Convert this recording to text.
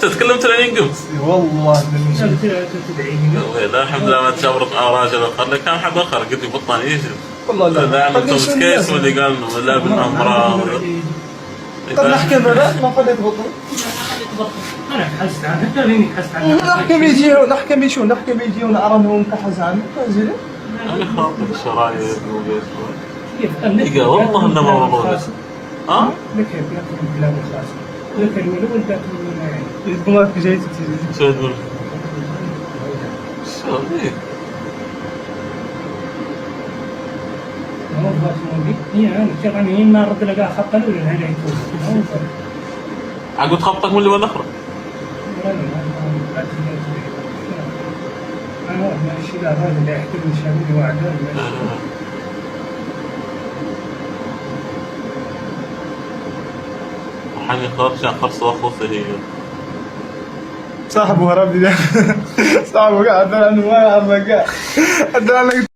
تتكلم ترى قمت والله لا الحمد لله ما تجبرت مع راجل اخر كان حد اخر قلت لي بطل يجي والله لا توماس كيس واللي قال انه لا بالامراض. طب نحكي بلا ما خليت بطل. انا كحست عنه تريني كحست عنه نحكي يجيون عرنهم كحز عنه تنزل انا خاطر الشرايط كيف والله انه ما موجود. ها؟ لك الكلام الخاص لك الولد ذاك يقولك جاي شو تقول؟ شو ذيك؟ هو باش مودي هي انا كراني ما رد لقى خط الاولى هنا يكون عقد خبطك من اللي وين اخر؟ انا ماشي لا هذا اللي يحترم الشامل وعده حني خرج اخر صاخو هي صاحبه هرب صاحبه قاعد عنه ما يعرف قاعد